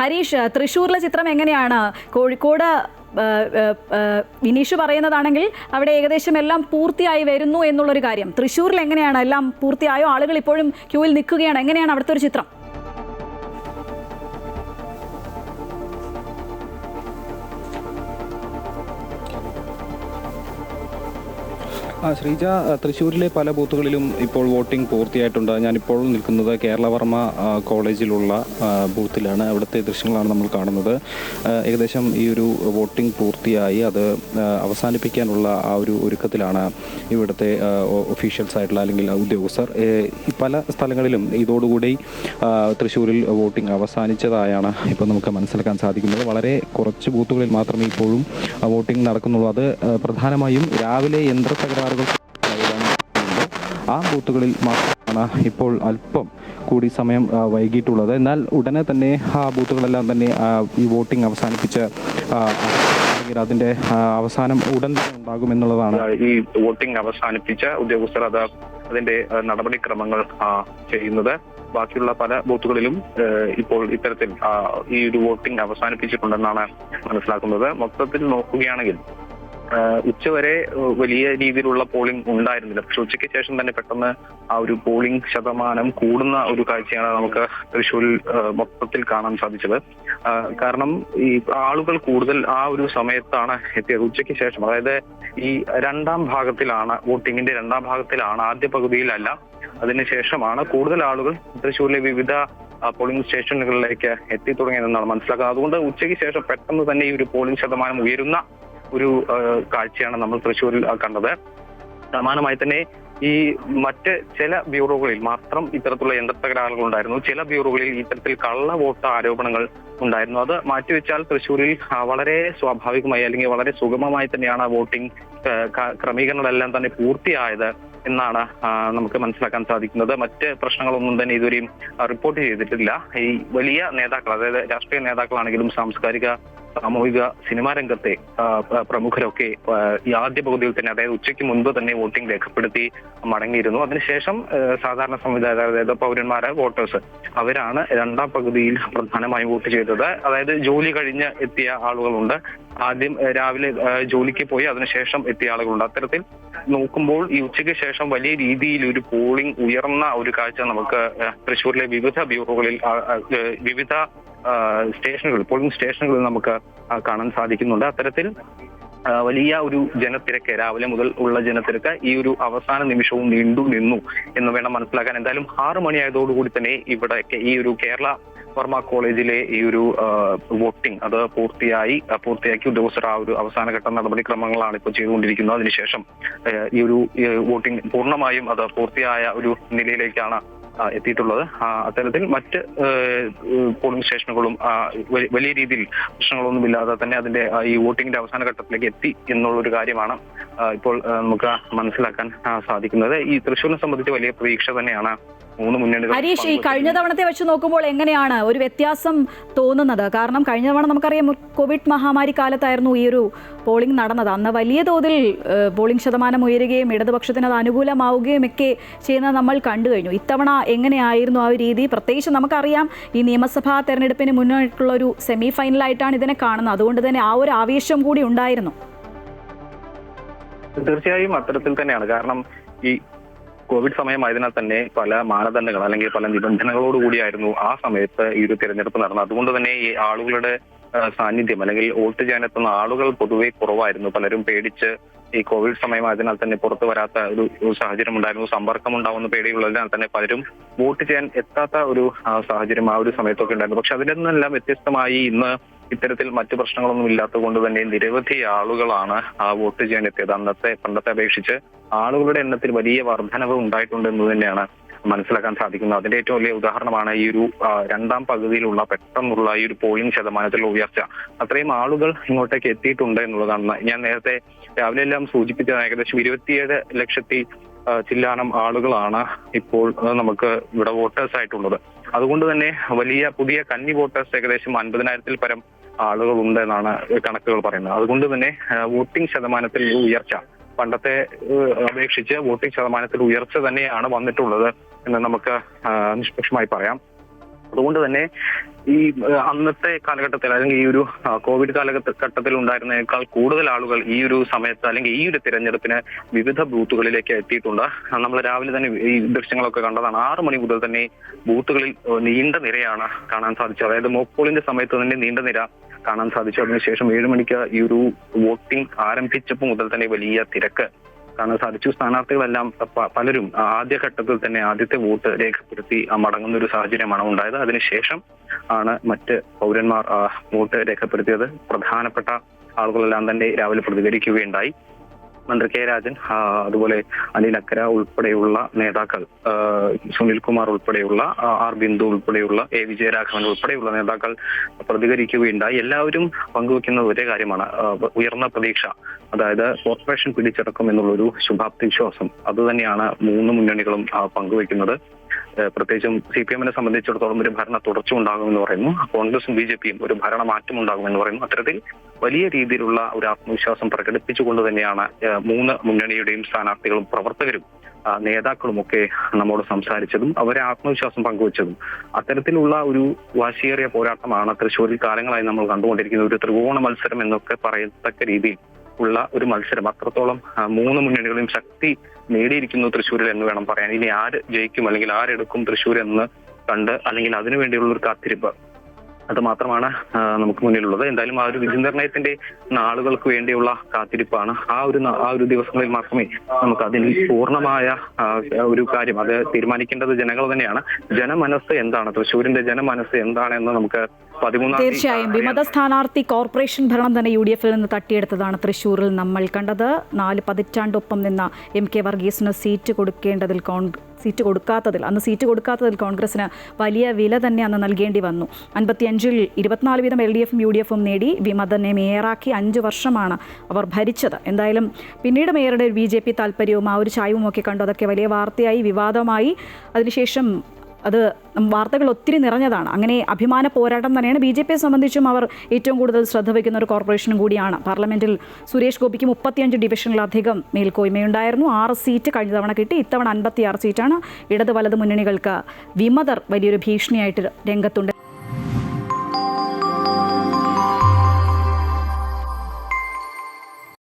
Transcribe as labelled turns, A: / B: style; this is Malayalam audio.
A: ഹരീഷ്, തൃശ്ശൂരിലെ ചിത്രം എങ്ങനെയാണ്? കോഴിക്കോട് വിനീഷ് പറയുന്നതാണെങ്കിൽ അവിടെ ഏകദേശം എല്ലാം പൂർത്തിയായി വരുന്നു എന്നുള്ളൊരു കാര്യം. തൃശ്ശൂരിൽ എങ്ങനെയാണ്? എല്ലാം പൂർത്തിയായോ? ആളുകൾ ഇപ്പോഴും ക്യൂവിൽ നിൽക്കുകയാണ്? എങ്ങനെയാണ് അവിടുത്തെ ഒരു ചിത്രം?
B: ശ്രീജ, തൃശ്ശൂരിലെ പല ബൂത്തുകളിലും ഇപ്പോൾ വോട്ടിംഗ് പൂർത്തിയായിട്ടുണ്ട്. ഞാനിപ്പോൾ നിൽക്കുന്നത് കേരളവർമ്മ കോളേജിലുള്ള ബൂത്തിലാണ്. അവിടുത്തെ ദൃശ്യങ്ങളാണ് നമ്മൾ കാണുന്നത്. ഏകദേശം ഈ ഒരു വോട്ടിംഗ് പൂർത്തിയായി. അത് അവസാനിപ്പിക്കാനുള്ള ആ ഒരു ഒരുക്കത്തിലാണ് ഇവിടുത്തെ ഒഫീഷ്യൽസ് ആയിട്ടുള്ള അല്ലെങ്കിൽ ഉദ്യോഗസ്ഥർ. പല സ്ഥലങ്ങളിലും ഇതോടുകൂടി തൃശ്ശൂരിൽ വോട്ടിംഗ് അവസാനിച്ചതായാണ് ഇപ്പോൾ നമുക്ക് മനസ്സിലാക്കാൻ സാധിക്കുന്നത്. വളരെ കുറച്ച് ബൂത്തുകളിൽ മാത്രമേ ഇപ്പോഴും വോട്ടിംഗ് നടക്കുന്നുള്ളൂ. അത് പ്രധാനമായും രാവിലെ യന്ത്രത്തകരാറുകൾ ആ ബൂത്തുകളിൽ മാത്രമാണ് ഇപ്പോൾ അല്പം കൂടി സമയം വൈകിട്ടുള്ളത്. എന്നാൽ ഉടനെ തന്നെ ആ ബൂത്തുകളെല്ലാം തന്നെ ഈ വോട്ടിംഗ് അവസാനിപ്പിച്ച് അതിന്റെ അവസാനം ഉടൻ തന്നെ ഉണ്ടാകുമെന്നുള്ളതാണ്. ഈ വോട്ടിംഗ് അവസാനിപ്പിച്ച ഉദ്യോഗസ്ഥർ അതിന്റെ നടപടിക്രമങ്ങൾ ചെയ്യുന്നത്. ബാക്കിയുള്ള പല ബൂത്തുകളിലും ഇപ്പോൾ ഇത്തരത്തിൽ ഈ ഒരു വോട്ടിംഗ് അവസാനിപ്പിച്ചിട്ടുണ്ടെന്നാണ് മനസ്സിലാക്കുന്നത്. മൊത്തത്തിൽ നോക്കുകയാണെങ്കിൽ ഉച്ചവരെ വലിയ രീതിയിലുള്ള പോളിംഗ് ഉണ്ടായിരുന്നില്ല. പക്ഷെ ഉച്ചയ്ക്ക് ശേഷം തന്നെ പെട്ടെന്ന് ആ ഒരു പോളിംഗ് ശതമാനം കൂടുന്ന ഒരു കാഴ്ചയാണ് നമുക്ക് തൃശ്ശൂരിൽ മൊത്തത്തിൽ കാണാൻ സാധിച്ചത്. കാരണം ഈ ആളുകൾ കൂടുതൽ ആ ഒരു സമയത്താണ് എത്തിയത്. ഉച്ചയ്ക്ക് ശേഷം, അതായത് ഈ രണ്ടാം ഭാഗത്തിലാണ്, വോട്ടിങ്ങിന്റെ രണ്ടാം ഭാഗത്തിലാണ്, ആദ്യ പകുതിയിലല്ല. അതിനുശേഷമാണ് കൂടുതൽ ആളുകൾ തൃശ്ശൂരിലെ വിവിധ പോളിംഗ് സ്റ്റേഷനുകളിലേക്ക് എത്തി തുടങ്ങിയതെന്നാണ് മനസ്സിലാക്കുന്നത്. അതുകൊണ്ട് ഉച്ചയ്ക്ക് ശേഷം പെട്ടെന്ന് തന്നെ ഈ ഒരു പോളിംഗ് ശതമാനം ഉയരുന്ന ഒരു കാഴ്ചയാണ് നമ്മൾ തൃശ്ശൂരിൽ കണ്ടത്. സമാനമായി തന്നെ ഈ മറ്റ് ചില ബ്യൂറോകളിൽ മാത്രം ഇത്തരത്തിലുള്ള യന്ത്രത്തകരാറുകൾ ഉണ്ടായിരുന്നു. ചില ബ്യൂറോകളിൽ ഇത്തരത്തിൽ കള്ള വോട്ട് ആരോപണങ്ങൾ ഉണ്ടായിരുന്നു. അത് മാറ്റിവെച്ചാൽ തൃശ്ശൂരിൽ വളരെ സ്വാഭാവികമായി അല്ലെങ്കിൽ വളരെ സുഗമമായി തന്നെയാണ് വോട്ടിംഗ് ക്രമീകരണങ്ങളെല്ലാം തന്നെ പൂർത്തിയായത് എന്നാണ് നമുക്ക് മനസ്സിലാക്കാൻ സാധിക്കുന്നത്. മറ്റ് പ്രശ്നങ്ങളൊന്നും തന്നെ ഇതുവരെയും റിപ്പോർട്ട് ചെയ്തിട്ടില്ല. ഈ വലിയ നേതാക്കൾ, അതായത് രാഷ്ട്രീയ നേതാക്കളാണെങ്കിലും സാംസ്കാരിക, സാമൂഹിക, സിനിമാ രംഗത്തെ പ്രമുഖരൊക്കെ ഈ ആദ്യ പകുതിയിൽ തന്നെ, അതായത് ഉച്ചയ്ക്ക് മുൻപ് തന്നെ വോട്ടിംഗ് രേഖപ്പെടുത്തി മടങ്ങിയിരുന്നു. അതിനുശേഷം സാധാരണ സമുദായ, അതായത് പൗരന്മാരെ, വോട്ടേഴ്സ്, അവരാണ് രണ്ടാം പകുതിയിൽ പ്രധാനമായും വോട്ട് ചെയ്തത്. അതായത് ജോലി കഴിഞ്ഞ് എത്തിയ ആളുകളുണ്ട്, ആദ്യം രാവിലെ ജോലിക്ക് പോയി അതിനുശേഷം എത്തിയ ആളുകളുണ്ട്. അത്തരത്തിൽ നോക്കുമ്പോൾ ഈ ഉച്ചയ്ക്ക് ശേഷം വലിയ രീതിയിൽ ഒരു പോളിംഗ് ഉയർന്ന ഒരു കാഴ്ച നമുക്ക് തൃശ്ശൂരിലെ വിവിധ ബ്യൂറോകളിൽ, വിവിധ സ്റ്റേഷനുകളിൽ, പോളിംഗ് സ്റ്റേഷനുകളിൽ നമുക്ക് കാണാൻ സാധിക്കുന്നുണ്ട്. അത്തരത്തിൽ വലിയ ഒരു ജനത്തിരക്ക്, രാവിലെ മുതൽ ഉള്ള ജനത്തിരക്ക് ഈ ഒരു അവസാന നിമിഷവും നീണ്ടു നിന്നു എന്ന് വേണം മനസ്സിലാക്കാൻ. എന്തായാലും 6 മണിയായതോടുകൂടി തന്നെ ഇവിടെയൊക്കെ ഈ ഒരു കേരള വർമ്മ കോളേജിലെ ഈ ഒരു വോട്ടിംഗ് അത് പൂർത്തിയാക്കി ഉദ്യോഗസ്ഥർ ആ ഒരു അവസാനഘട്ട നടപടിക്രമങ്ങളാണ് ഇപ്പോൾ ചെയ്തുകൊണ്ടിരിക്കുന്നത്. അതിനുശേഷം ഈ ഒരു വോട്ടിംഗ് പൂർണ്ണമായും അത് പൂർത്തിയായ ഒരു നിലയിലേക്കാണ് എത്തിയിട്ടുള്ളത്. അത്തരത്തിൽ മറ്റ് പോളിംഗ് സ്റ്റേഷനുകളും വലിയ രീതിയിൽ പ്രശ്നങ്ങളൊന്നും ഇല്ലാതെ തന്നെ അതിന്റെ ഈ വോട്ടിംഗിന്റെ അവസാന ഘട്ടത്തിലേക്ക് എത്തി എന്നുള്ളൊരു കാര്യമാണ് ഇപ്പോൾ നമുക്ക് മനസ്സിലാക്കാൻ സാധിക്കുന്നത്. ഈ തൃശ്ശൂരിനെ സംബന്ധിച്ച് വലിയ പ്രതീക്ഷ തന്നെയാണ് മൂന്ന് മുന്നണികൾ.
A: ഹരീഷ്, ഈ കഴിഞ്ഞ തവണത്തെ വെച്ച് നോക്കുമ്പോൾ എങ്ങനെയാണ് ഒരു വ്യത്യാസം തോന്നുന്നത്? കാരണം കഴിഞ്ഞ തവണ നമുക്കറിയാം കോവിഡ് മഹാമാരി കാലത്തായിരുന്നു ഈ ഒരു പോളിംഗ് നടന്നത്. അന്ന് വലിയ തോതിൽ പോളിംഗ് ശതമാനം ഉയരുകയും ഇടതുപക്ഷത്തിന് അത് അനുകൂലമാവുകയും ഒക്കെ ചെയ്യുന്നത് നമ്മൾ കണ്ടു കഴിഞ്ഞു. ഇത്തവണ എങ്ങനെയായിരുന്നു ആ ഒരു രീതി? പ്രത്യേകിച്ച് നമുക്കറിയാം ഈ നിയമസഭാ തെരഞ്ഞെടുപ്പിന് മുന്നോട്ടുള്ള ഒരു സെമി ഫൈനലായിട്ടാണ് ഇതിനെ കാണുന്നത്. അതുകൊണ്ട് തന്നെ ആ ഒരു ആവേശം കൂടി ഉണ്ടായിരുന്നു.
B: തീർച്ചയായും അത്തരത്തിൽ തന്നെയാണ്. കാരണം ഈ കോവിഡ് സമയമായതിനാൽ തന്നെ പല മാനദണ്ഡങ്ങൾ അല്ലെങ്കിൽ പല നിബന്ധനകളോടുകൂടിയായിരുന്നു ആ സമയത്ത് ഈ ഒരു തിരഞ്ഞെടുപ്പ് നടന്നത്. അതുകൊണ്ട് തന്നെ ഈ ആളുകളുടെ സാന്നിധ്യം അല്ലെങ്കിൽ വോട്ട് ചെയ്യാനെത്തുന്ന ആളുകൾ പൊതുവെ കുറവായിരുന്നു. പലരും പേടിച്ച് ഈ കോവിഡ് സമയമായതിനാൽ തന്നെ പുറത്തു വരാത്ത ഒരു സാഹചര്യം ഉണ്ടായിരുന്നു. സമ്പർക്കം ഉണ്ടാവുന്ന പേടിയുള്ളതിനാൽ തന്നെ പലരും വോട്ട് ചെയ്യാൻ എത്താത്ത ഒരു സാഹചര്യം ആ ഒരു സമയത്തൊക്കെ ഉണ്ടായിരുന്നു. പക്ഷെ അതിൽ നിന്നെല്ലാം വ്യത്യസ്തമായി ഇന്ന് ഇത്തരത്തിൽ മറ്റു പ്രശ്നങ്ങളൊന്നും ഇല്ലാത്തത് കൊണ്ട് തന്നെ നിരവധി ആളുകളാണ് വോട്ട് ചെയ്യാൻ എത്തിയത്. പണ്ടത്തെ അപേക്ഷിച്ച് ആളുകളുടെ എണ്ണത്തിൽ വലിയ വർധനവ് ഉണ്ടായിട്ടുണ്ട് എന്ന് തന്നെയാണ് മനസ്സിലാക്കാൻ സാധിക്കുന്നത്. അതിന്റെ ഏറ്റവും വലിയ ഉദാഹരണമാണ് ഈ ഒരു രണ്ടാം പകുതിയിലുള്ള പെട്ടെന്നുള്ള ഈ ഒരു പോളിംഗ് ശതമാനത്തിലുള്ള ഉയർച്ച. അത്രയും ആളുകൾ ഇങ്ങോട്ടേക്ക് എത്തിയിട്ടുണ്ട് എന്നുള്ളതാണ്. ഞാൻ നേരത്തെ രാവിലെ എല്ലാം സൂചിപ്പിച്ചത് ഏകദേശം 27 ലക്ഷത്തി ചില്ലാനം ആളുകളാണ് ഇപ്പോൾ നമുക്ക് ഇവിടെ വോട്ടേഴ്സ് ആയിട്ടുള്ളത്. അതുകൊണ്ട് തന്നെ വലിയ പുതിയ കന്നി വോട്ടേഴ്സ് ഏകദേശം 50,000-ൽ പരം ആളുകൾ ഉണ്ട് എന്നാണ് കണക്കുകൾ പറയുന്നത്. അതുകൊണ്ട് തന്നെ വോട്ടിംഗ് ശതമാനത്തിൽ ഉയർച്ച, പണ്ടത്തെ അപേക്ഷിച്ച് വോട്ടിംഗ് ശതമാനത്തിൽ ഉയർച്ച തന്നെയാണ് വന്നിട്ടുള്ളത് എന്ന് നമുക്ക് നിഷ്പക്ഷമായി പറയാം.
C: അതുകൊണ്ട് തന്നെ ഈ അന്നത്തെ കാലഘട്ടത്തിൽ അല്ലെങ്കിൽ ഈ ഒരു കോവിഡ് കാലഘട്ടത്തിൽ ഉണ്ടായിരുന്നതിനേക്കാൾ കൂടുതൽ ആളുകൾ ഈ ഒരു സമയത്ത് അല്ലെങ്കിൽ ഈ ഒരു തിരഞ്ഞെടുപ്പിന് വിവിധ ബൂത്തുകളിലേക്ക് എത്തിയിട്ടുണ്ട്. നമ്മൾ രാവിലെ തന്നെ ഈ ദൃശ്യങ്ങളൊക്കെ കണ്ടതാണ്. 6 മണി മുതൽ തന്നെ ബൂത്തുകളിൽ നീണ്ട നിരയാണ് കാണാൻ സാധിച്ചത്. അതായത് മോക്ക് പോളിന്റെ സമയത്ത് തന്നെ നീണ്ട നിര കാണാൻ സാധിച്ചു. അതിനുശേഷം 7 മണിക്ക് ഈ ഒരു വോട്ടിംഗ് ആരംഭിച്ചപ്പോൾ മുതൽ തന്നെ വലിയ തിരക്ക് കാണാൻ സാധിച്ചു. സ്ഥാനാർത്ഥികളെല്ലാം പലരും ആദ്യഘട്ടത്തിൽ തന്നെ ആദ്യത്തെ വോട്ട് രേഖപ്പെടുത്തി മടങ്ങുന്ന ഒരു സാഹചര്യമാണ് ഉണ്ടായത്. അതിനുശേഷം ആണ് മറ്റ് പൗരന്മാർ വോട്ട് രേഖപ്പെടുത്തിയത്. പ്രധാനപ്പെട്ട ആളുകളെല്ലാം തന്നെ രാവിലെ പ്രതികരിക്കുകയുണ്ടായി. മന്ത്രി കെ രാജൻ, അതുപോലെ അനിൽ അക്കര ഉൾപ്പെടെയുള്ള നേതാക്കൾ, സുനിൽകുമാർ ഉൾപ്പെടെയുള്ള, ആർ ബിന്ദു ഉൾപ്പെടെയുള്ള, എ വിജയരാഘവൻ ഉൾപ്പെടെയുള്ള നേതാക്കൾ പ്രതികരിക്കുകയുണ്ടായി. എല്ലാവരും പങ്കുവെക്കുന്ന ഒരേ കാര്യമാണ് ഉയർന്ന പ്രതീക്ഷ. അതായത് കോർപ്പറേഷൻ പിടിച്ചെടുക്കും എന്നുള്ളൊരു ശുഭാപ്തി വിശ്വാസം. അതുതന്നെയാണ് 3 മുന്നണികളും പങ്കുവെക്കുന്നത്. പ്രത്യേകിച്ചും CPM-നെ സംബന്ധിച്ചിടത്തോളം ഒരു ഭരണ തുടർച്ച ഉണ്ടാകുമെന്ന് പറയുന്നു. കോൺഗ്രസും BJP-യും ഒരു ഭരണ മാറ്റം ഉണ്ടാകുമെന്ന് പറയുന്നു. അത്തരത്തിൽ വലിയ രീതിയിലുള്ള ഒരു ആത്മവിശ്വാസം പ്രകടിപ്പിച്ചുകൊണ്ട് തന്നെയാണ് 3 മുന്നണിയുടെയും സ്ഥാനാർത്ഥികളും പ്രവർത്തകരും നേതാക്കളുമൊക്കെ നമ്മോട് സംസാരിച്ചതും അവരെ ആത്മവിശ്വാസം പങ്കുവച്ചതും. അത്തരത്തിലുള്ള ഒരു വാശിയേറിയ പോരാട്ടമാണ് തൃശ്ശൂരിൽ കാലങ്ങളായി നമ്മൾ കണ്ടുകൊണ്ടിരിക്കുന്ന ഒരു ത്രികോണ മത്സരം എന്നൊക്കെ പറയത്തക്ക രീതിയിൽ ഉള്ള ഒരു മത്സരം. അത്രത്തോളം 3 മുന്നണികളും ശക്തി നേടിയിരിക്കുന്നു തൃശ്ശൂരിൽ എന്ന് വേണം പറയാൻ. ഇനി ആര് ജയിക്കും അല്ലെങ്കിൽ ആരെടുക്കും തൃശ്ശൂർ എന്ന് കണ്ട് അല്ലെങ്കിൽ അതിനു വേണ്ടിയുള്ള ഒരു കാത്തിരിപ്പ് അത് മാത്രമാണ് നമുക്ക് മുന്നിലുള്ളത്. എന്തായാലും ആ ഒരു വിധി നിർണയത്തിന്റെ നാളുകൾക്ക് വേണ്ടിയുള്ള കാത്തിരിപ്പാണ്. ആ ഒരു ദിവസങ്ങളിൽ മാത്രമേ നമുക്ക് അതിൽ പൂർണ്ണമായ ഒരു കാര്യം അത് തീരുമാനിക്കേണ്ടത് ജനങ്ങൾ തന്നെയാണ്. ജനമനസ്സ് എന്താണ്, തൃശ്ശൂരിന്റെ ജനമനസ്സ് എന്താണെന്ന് നമുക്ക് 13
A: തീർച്ചയായും വിമത സ്ഥാനാർത്ഥി കോർപ്പറേഷൻ ഭരണം തന്നെ UDF-ൽ നിന്ന് തട്ടിയെടുത്തതാണ് തൃശ്ശൂരിൽ നമ്മൾ കണ്ടത്. 4 പതിറ്റാണ്ടൊപ്പം നിന്ന MK വർഗീസിന് സീറ്റ് കൊടുക്കാത്തതിൽ കോൺഗ്രസിന് വലിയ വില തന്നെ അന്ന് നൽകേണ്ടി വന്നു. 55-ൽ 24 വീതം LDF-ഉം UDF-ഉം നേടി വിമതനെ മേയറാക്കി 5 വർഷമാണ് അവർ ഭരിച്ചത്. എന്തായാലും പിന്നീട് മേയറുടെ BJP താല്പര്യവും ആ ഒരു ചായവും ഒക്കെ കണ്ടു. അതൊക്കെ വലിയ വാർത്തയായി, വിവാദമായി. അതിനുശേഷം അത് വാർത്തകൾ ഒത്തിരി നിറഞ്ഞതാണ്. അങ്ങനെ അഭിമാന പോരാട്ടം തന്നെയാണ്. BJP-യെ സംബന്ധിച്ചും അവർ ഏറ്റവും കൂടുതൽ ശ്രദ്ധ വയ്ക്കുന്ന ഒരു കോർപ്പറേഷനും കൂടിയാണ്. പാർലമെന്റിൽ സുരേഷ് ഗോപിക്ക് 35 ഡിവിഷനിലധികം മേൽക്കോയ്മയുണ്ടായിരുന്നു. 6 സീറ്റ് കഴിഞ്ഞ തവണ കിട്ടി. ഇത്തവണ 56 സീറ്റാണ്. ഇടത് വലത് മുന്നണികൾക്ക് വിമതർ വലിയൊരു ഭീഷണിയായിട്ട് രംഗത്തുണ്ട്.